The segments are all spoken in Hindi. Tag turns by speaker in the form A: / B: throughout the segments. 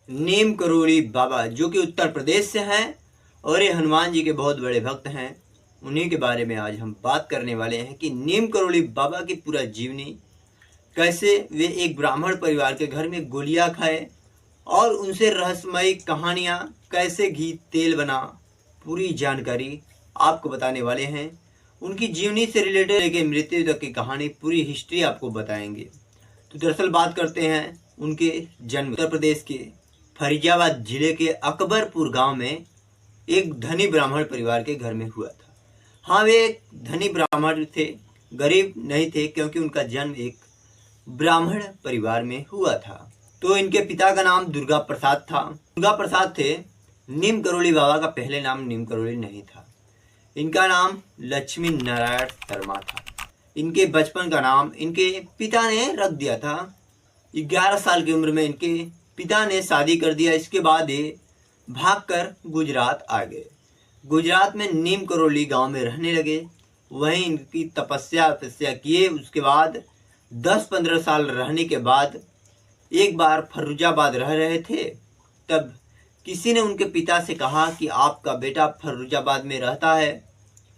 A: नीम करोली बाबा जो कि उत्तर प्रदेश से हैं और ये हनुमान जी के बहुत बड़े भक्त हैं। उन्हीं के बारे में आज हम बात करने वाले हैं कि नीम करोली बाबा की पूरा जीवनी, कैसे वे एक ब्राह्मण परिवार के घर में गोलियां खाए और उनसे रहस्यमयी कहानियां कैसे घी तेल बना, पूरी जानकारी आपको बताने वाले हैं। उनकी जीवनी से रिलेटेड लेके मृत्यु तक की कहानी, पूरी हिस्ट्री आपको बताएंगे। तो दरअसल बात करते हैं उनके जन्म। उत्तर प्रदेश के फरीजाबाद जिले के अकबरपुर गांव में एक धनी ब्राह्मण परिवार के घर में हुआ था। हाँ, वे एक धनी ब्राह्मण थे, गरीब नहीं थे, क्योंकि उनका जन्म एक ब्राह्मण परिवार में हुआ था। तो इनके पिता का नाम दुर्गा प्रसाद था। दुर्गा प्रसाद थे। नीम करोली बाबा का पहले नाम नीम करोली नहीं था, इनका नाम लक्ष्मी नारायण शर्मा था। इनके बचपन का नाम इनके पिता ने रख दिया था। 11 साल की उम्र में इनके पिता ने शादी कर दिया। इसके बाद ये भागकर गुजरात आ गए। गुजरात में नीम करोली गांव में रहने लगे। वहीं इनकी तपस्या किए। उसके बाद 10-15 साल रहने के बाद एक बार फर्रुजाबाद रह रहे थे, तब किसी ने उनके पिता से कहा कि आपका बेटा फर्रुजाबाद में रहता है।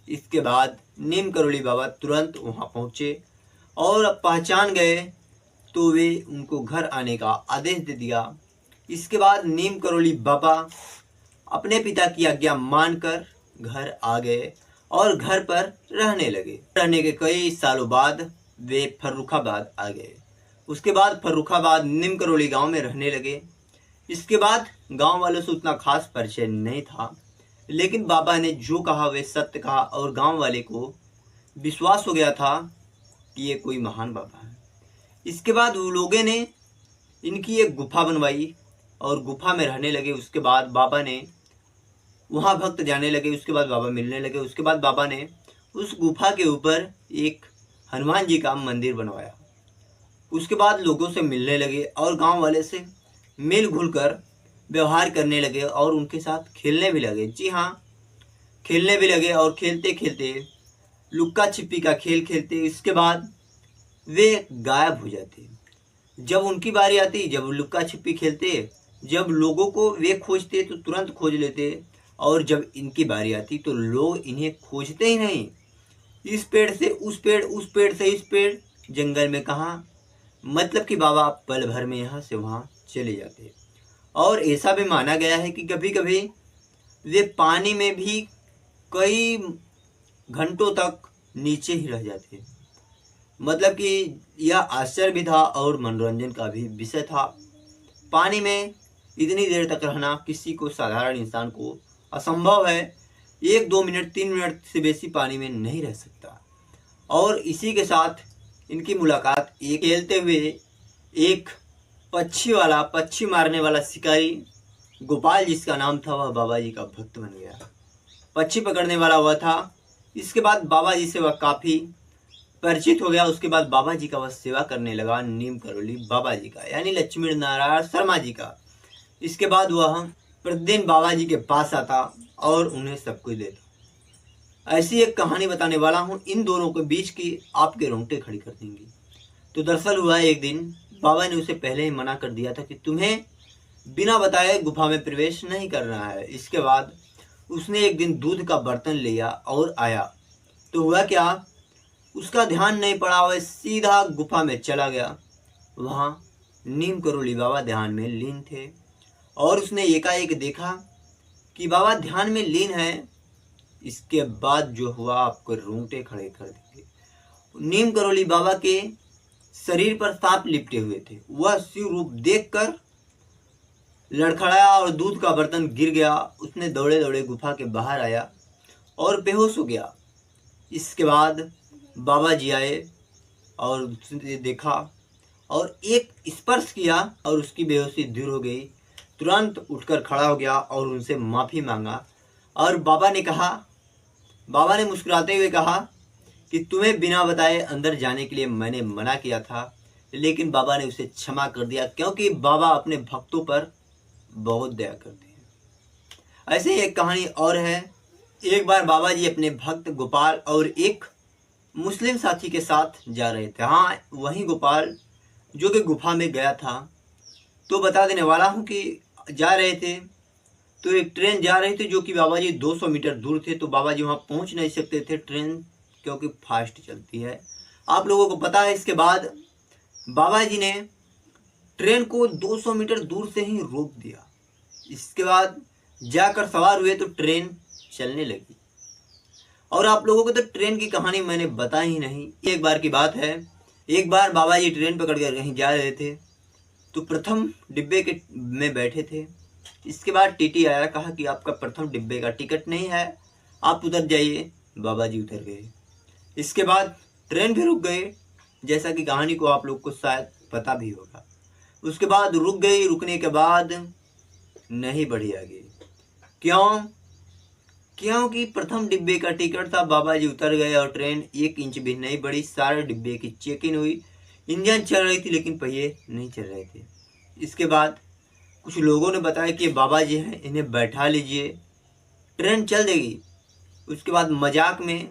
A: इसके बाद नीम करोली बाबा तुरंत वहां पहुंचे और पहचान गए, तो वे उनको घर आने का आदेश दे दिया। इसके बाद नीम करोली बाबा अपने पिता की आज्ञा मानकर घर आ गए और घर पर रहने लगे। रहने के कई सालों बाद वे फर्रुखाबाद आ गए। उसके बाद फर्रुखाबाद नीम करोली गांव में रहने लगे। इसके बाद गांव वालों से उतना खास परिचय नहीं था, लेकिन बाबा ने जो कहा वे सत्य कहा और गांव वाले को विश्वास हो गया था कि ये कोई महान बाबा है। इसके बाद वो लोगों ने इनकी एक गुफा बनवाई और गुफा में रहने लगे। उसके बाद बाबा ने वहाँ भक्त जाने लगे। उसके बाद बाबा मिलने लगे। उसके बाद बाबा ने उस गुफा के ऊपर एक हनुमान जी का मंदिर बनवाया। उसके बाद लोगों से मिलने लगे और गांव वाले से मिल घुल कर व्यवहार करने लगे और उनके साथ खेलने भी लगे। जी हाँ, खेलने भी लगे और खेलते खेलते लुक्का छिपी का खेल खेलते। इसके बाद वे गायब हो जाते। जब उनकी बारी आती, जब लुक्का छिपी खेलते, जब लोगों को वे खोजते तो तुरंत खोज लेते, और जब इनकी बारी आती तो लोग इन्हें खोजते ही नहीं। इस पेड़ से उस पेड़, उस पेड़ से इस पेड़, जंगल में कहाँ, मतलब कि बाबा पल भर में यहाँ से वहाँ चले जाते। और ऐसा भी माना गया है कि कभी कभी वे पानी में भी कई घंटों तक नीचे ही रह जाते। मतलब कि यह आश्चर्य भी था और मनोरंजन का भी विषय था। पानी में इतनी देर तक रहना किसी को, साधारण इंसान को असंभव है। 1-2 मिनट, 3 मिनट से बेसी पानी में नहीं रह सकता। और इसी के साथ इनकी मुलाकात एक खेलते हुए एक पक्षी मारने वाला शिकारी गोपाल, जिसका नाम था, वह बाबा जी का भक्त बन गया। पक्षी पकड़ने वाला हुआ था। इसके बाद बाबा जी से वह काफ़ी परिचित हो गया। उसके बाद बाबा जी का वह सेवा करने लगा, नीम करोली बाबा जी का, यानी लक्ष्मी नारायण शर्मा जी का। इसके बाद वह प्रतिदिन बाबा जी के पास आता और उन्हें सब कुछ देता। ऐसी एक कहानी बताने वाला हूँ इन दोनों के बीच की, आपके रोंगटे खड़ी कर देंगी। तो दरअसल हुआ एक दिन, बाबा ने उसे पहले ही मना कर दिया था कि तुम्हें बिना बताए गुफा में प्रवेश नहीं करना है। इसके बाद उसने एक दिन दूध का बर्तन लिया और आया। तो हुआ क्या, उसका ध्यान नहीं पड़ा, वह सीधा गुफा में चला गया। वहाँ नीम करोली बाबा ध्यान में लीन थे और उसने एकाएक देखा कि बाबा ध्यान में लीन है। इसके बाद जो हुआ, आपको रोंगटे खड़े कर देंगे। नीम करोली बाबा के शरीर पर सांप लिपटे हुए थे। वह शिव रूप देखकर लड़खड़ाया और दूध का बर्तन गिर गया। उसने दौड़े दौड़े गुफा के बाहर आया और बेहोश हो गया। इसके बाद बाबा जी आए और उसने देखा और एक स्पर्श किया और उसकी बेहोशी दूर हो गई। तुरंत उठकर खड़ा हो गया और उनसे माफ़ी मांगा। और बाबा ने मुस्कुराते हुए कहा कि तुम्हें बिना बताए अंदर जाने के लिए मैंने मना किया था, लेकिन बाबा ने उसे क्षमा कर दिया, क्योंकि बाबा अपने भक्तों पर बहुत दया करते हैं। ऐसे ही एक कहानी और है। एक बार बाबा जी अपने भक्त गोपाल और एक मुस्लिम साथी के साथ जा रहे थे। हाँ, वही गोपाल जो कि गुफा में गया था। तो बता देने वाला हूँ कि जा रहे थे तो एक ट्रेन जा रही थी जो कि बाबा जी 200 मीटर दूर थे, तो बाबा जी वहाँ पहुँच नहीं सकते थे, ट्रेन क्योंकि फास्ट चलती है, आप लोगों को पता है। इसके बाद बाबा जी ने ट्रेन को 200 मीटर दूर से ही रोक दिया। इसके बाद जाकर सवार हुए तो ट्रेन चलने लगी। और आप लोगों को तो ट्रेन की कहानी मैंने बताई ही नहीं। एक बार की बात है, एक बार बाबा जी ट्रेन पकड़ कर कहीं जा रहे थे तो प्रथम डिब्बे के में बैठे थे। इसके बाद टीटी आया, कहा कि आपका प्रथम डिब्बे का टिकट नहीं है, आप उतर जाइए। बाबा जी उतर गए। इसके बाद ट्रेन भी रुक गए, जैसा कि कहानी को आप लोग को शायद पता भी होगा। उसके बाद रुक गई, रुकने के बाद नहीं बढ़ी आगे। क्यों? क्योंकि प्रथम डिब्बे का टिकट था। बाबा जी उतर गए और ट्रेन 1 इंच भी नहीं बढ़ी। सारे डिब्बे की चेकिंग हुई, इंजन चल रही थी लेकिन पहिए नहीं चल रहे थे। इसके बाद कुछ लोगों ने बताया कि बाबा जी हैं, इन्हें बैठा लीजिए, ट्रेन चल देगी। उसके बाद मजाक में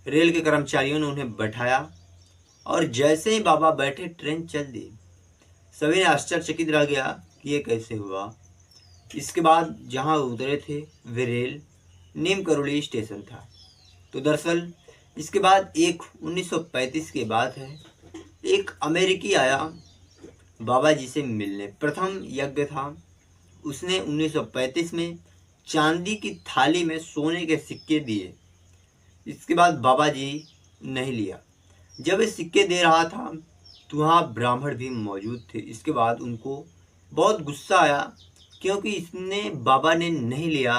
A: रेल के कर्मचारियों ने उन्हें बैठाया और जैसे ही बाबा बैठे ट्रेन चल दी। सभी ने आश्चर्यचकित रह गया कि ये कैसे हुआ। इसके बाद जहाँ उतरे थे वे रेल नीम करोली स्टेशन था। तो दरअसल इसके बाद एक 1935 की बात है, एक अमेरिकी आया बाबा जी से मिलने। प्रथम यज्ञ था, उसने 1935 में चांदी की थाली में सोने के सिक्के दिए। इसके बाद बाबा जी नहीं लिया। जब ये सिक्के दे रहा था तो वहाँ ब्राह्मण भी मौजूद थे। इसके बाद उनको बहुत गुस्सा आया क्योंकि इसने बाबा ने नहीं लिया।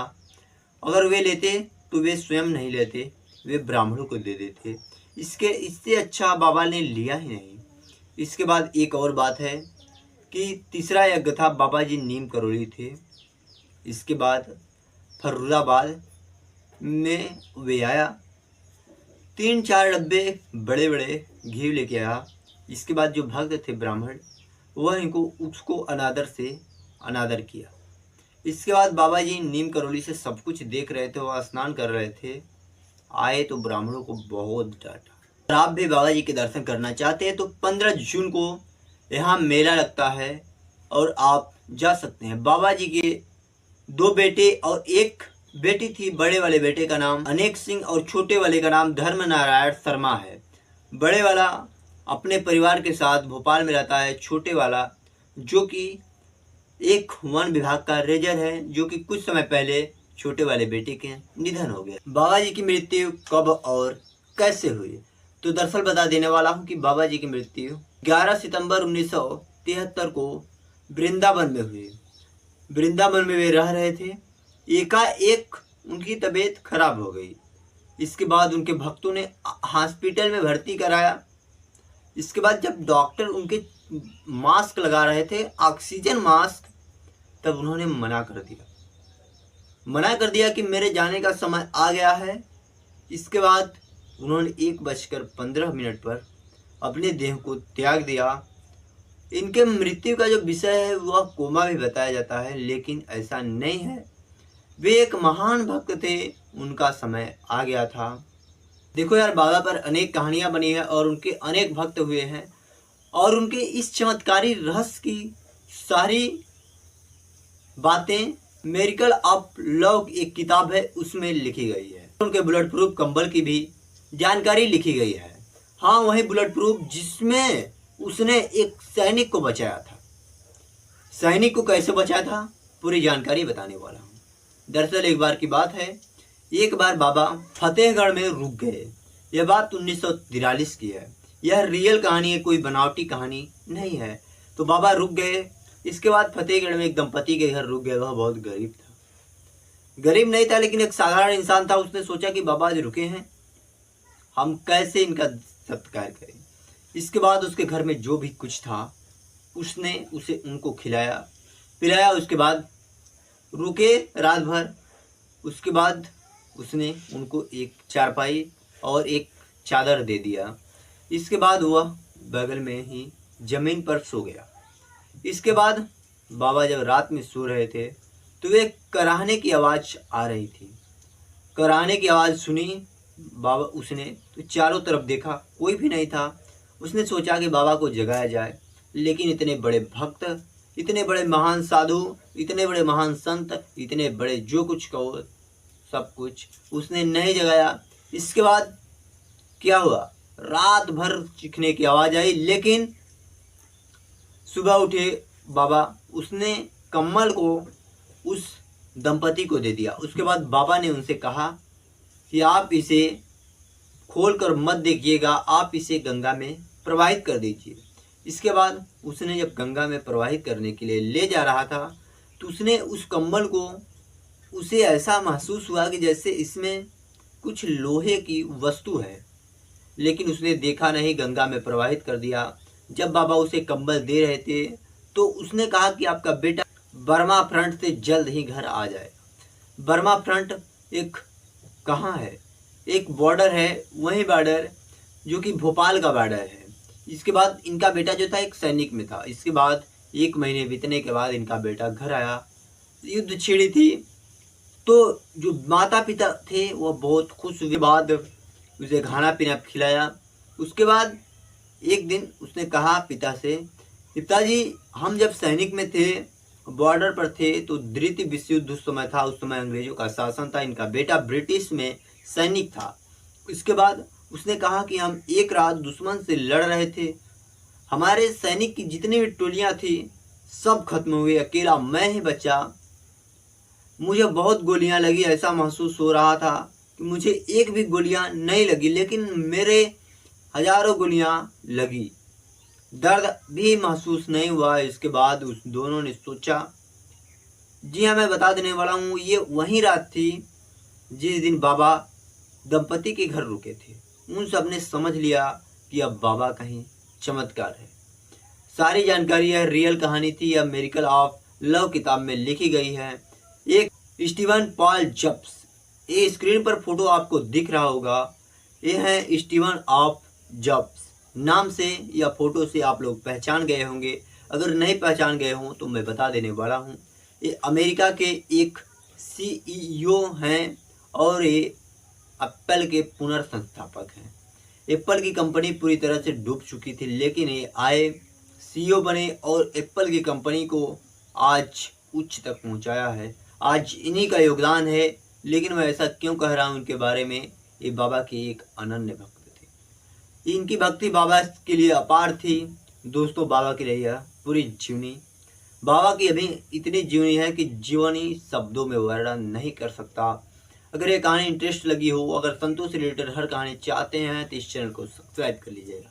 A: अगर वे लेते तो वे स्वयं नहीं लेते, वे ब्राह्मणों को दे देते। इससे अच्छा बाबा ने लिया ही नहीं। इसके बाद एक और बात है कि तीसरा यज्ञ था, बाबा जी नीम करोली थे। इसके बाद फर्रुखाबाद में वे आया, 3-4 डब्बे बड़े बड़े घी लेके आया। इसके बाद जो भक्त थे ब्राह्मण, वह इनको उसको अनादर किया। इसके बाद बाबा जी नीम करोली से सब कुछ देख रहे थे, वह स्नान कर रहे थे। आए तो ब्राह्मणों को बहुत डांटा। अगर आप भी बाबा जी के दर्शन करना चाहते हैं तो 15 जून को यहाँ मेला लगता है और आप जा सकते हैं। बाबा जी के 2 बेटे और 1 बेटी थी। बड़े वाले बेटे का नाम अनेक सिंह और छोटे वाले का नाम धर्म नारायण शर्मा है। बड़े वाला अपने परिवार के साथ भोपाल में रहता है। छोटे वाला जो कि एक वन विभाग का रेंजर है, जो कि कुछ समय पहले छोटे वाले बेटे के निधन हो गया। बाबा जी की मृत्यु कब और कैसे हुई, तो दरअसल बता देने वाला हूँ कि बाबा जी की मृत्यु 11 सितंबर 1973 को वृंदावन में हुई। वृंदावन में वे रह रहे थे, एकाएक उनकी तबीयत खराब हो गई। इसके बाद उनके भक्तों ने हॉस्पिटल में भर्ती कराया। इसके बाद जब डॉक्टर उनके मास्क लगा रहे थे, ऑक्सीजन मास्क, तब उन्होंने मना कर दिया कि मेरे जाने का समय आ गया है। इसके बाद उन्होंने 1:15 पर अपने देह को त्याग दिया। इनके मृत्यु का जो विषय है वह कोमा भी बताया जाता है, लेकिन ऐसा नहीं है। वे एक महान भक्त थे, उनका समय आ गया था। देखो यार, बाबा पर अनेक कहानियां बनी है और उनके अनेक भक्त हुए हैं और उनके इस चमत्कारी रहस्य की सारी बातें मेरिकल ऑफ लव एक किताब है उसमें लिखी गई है। उनके बुलेट प्रूफ कंबल की भी जानकारी लिखी गई है। हाँ, वही बुलेट प्रूफ जिसमें उसने एक सैनिक को बचाया था। सैनिक को कैसे बचाया था पूरी जानकारी बताने वाला हूँ। दरअसल एक बार की बात है, एक बार बाबा फतेहगढ़ में रुक गए। यह बात 1943 की है। यह रियल कहानी है, कोई बनावटी कहानी नहीं है। तो बाबा रुक गए। इसके बाद फतेहगढ़ में एक दंपति के घर रुक गए। वह बहुत गरीब था, गरीब नहीं था लेकिन एक साधारण इंसान था। उसने सोचा कि बाबा आज रुके हैं, हम कैसे इनका सत्कार करें। इसके बाद उसके घर में जो भी कुछ था उसने उसे उनको खिलाया पिलाया। उसके बाद रुके रात भर। उसके बाद उसने उनको एक चारपाई और एक चादर दे दिया। इसके बाद वह बगल में ही जमीन पर सो गया। इसके बाद बाबा जब रात में सो रहे थे तो एक कराहने की आवाज़ आ रही थी। कराहने की आवाज़ सुनी बाबा, उसने तो चारों तरफ देखा, कोई भी नहीं था। उसने सोचा कि बाबा को जगाया जाए, लेकिन इतने बड़े भक्त इतने बड़े महान साधु, इतने बड़े महान संत, इतने बड़े जो कुछ कहो सब कुछ उसने नहीं जगाया। इसके बाद क्या हुआ, रात भर चीखने की आवाज़ आई, लेकिन सुबह उठे बाबा, उसने कम्बल को उस दंपति को दे दिया। उसके बाद बाबा ने उनसे कहा कि आप इसे खोलकर मत देखिएगा, आप इसे गंगा में प्रवाहित कर दीजिए। इसके बाद उसने जब गंगा में प्रवाहित करने के लिए ले जा रहा था तो उसने उस कम्बल को, उसे ऐसा महसूस हुआ कि जैसे इसमें कुछ लोहे की वस्तु है, लेकिन उसने देखा नहीं, गंगा में प्रवाहित कर दिया। जब बाबा उसे कंबल दे रहे थे तो उसने कहा कि आपका बेटा बर्मा फ्रंट से जल्द ही घर आ जाए। बर्मा फ्रंट एक कहाँ है, एक बॉर्डर है, वही बॉर्डर जो कि भोपाल का बॉर्डर है। इसके बाद इनका बेटा जो था एक सैनिक में था। इसके बाद 1 महीने बीतने के बाद इनका बेटा घर आया, युद्ध छिड़ी थी, तो जो माता पिता थे वो बहुत खुश हुए। बाद उसे खाना पीना खिलाया। उसके बाद एक दिन उसने कहा पिता से, पिताजी हम जब सैनिक में थे, बॉर्डर पर थे, तो द्वितीय विश्व युद्ध उस समय था, उस समय अंग्रेजों का शासन था, इनका बेटा ब्रिटिश में सैनिक था। इसके बाद उसने कहा कि हम एक रात दुश्मन से लड़ रहे थे, हमारे सैनिक की जितनी भी टोलियां थी सब खत्म हुए, अकेला मैं ही बचा। मुझे बहुत गोलियां लगी, ऐसा महसूस हो रहा था कि मुझे एक भी गोलियां नहीं लगी, लेकिन मेरे हजारों गोलियां लगी, दर्द भी महसूस नहीं हुआ। इसके बाद उस दोनों ने सोचा, जी हाँ मैं बता देने वाला हूँ, ये वही रात थी जिस दिन बाबा दंपति के घर रुके थे। उन सब ने समझ लिया कि अब बाबा कहीं चमत्कार है। सारी जानकारी है, रियल कहानी थी, यह मेरिकल ऑफ लव किताब में लिखी गई है। एक स्टीवन पॉल जब्स, ये स्क्रीन पर फोटो आपको दिख रहा होगा, ये है स्टीवन ऑफ जब्स नाम से या फोटो से आप लोग पहचान गए होंगे। अगर नहीं पहचान गए हों तो मैं बता देने वाला हूँ। ये अमेरिका के एक CEO हैं और ये एप्पल के पुनर्संस्थापक हैं। एप्पल की कंपनी पूरी तरह से डूब चुकी थी, लेकिन ये आए, CEO बने और एप्पल की कंपनी को आज उच्च तक पहुंचाया है। आज इन्हीं का योगदान है। लेकिन मैं ऐसा क्यों कह रहा हूं इनके बारे में, ये बाबा के एक अनन्य भक्त थे। इनकी भक्ति बाबा के लिए अपार थी। दोस्तों बाबा की रही है पूरी जीवनी, बाबा की अभी इतनी जीवनी है कि जीवनी शब्दों में वर्णन नहीं कर सकता। अगर ये कहानी इंटरेस्ट लगी हो, अगर संतों से रिलेटेड हर कहानी चाहते हैं तो इस चैनल को सब्सक्राइब कर लीजिएगा।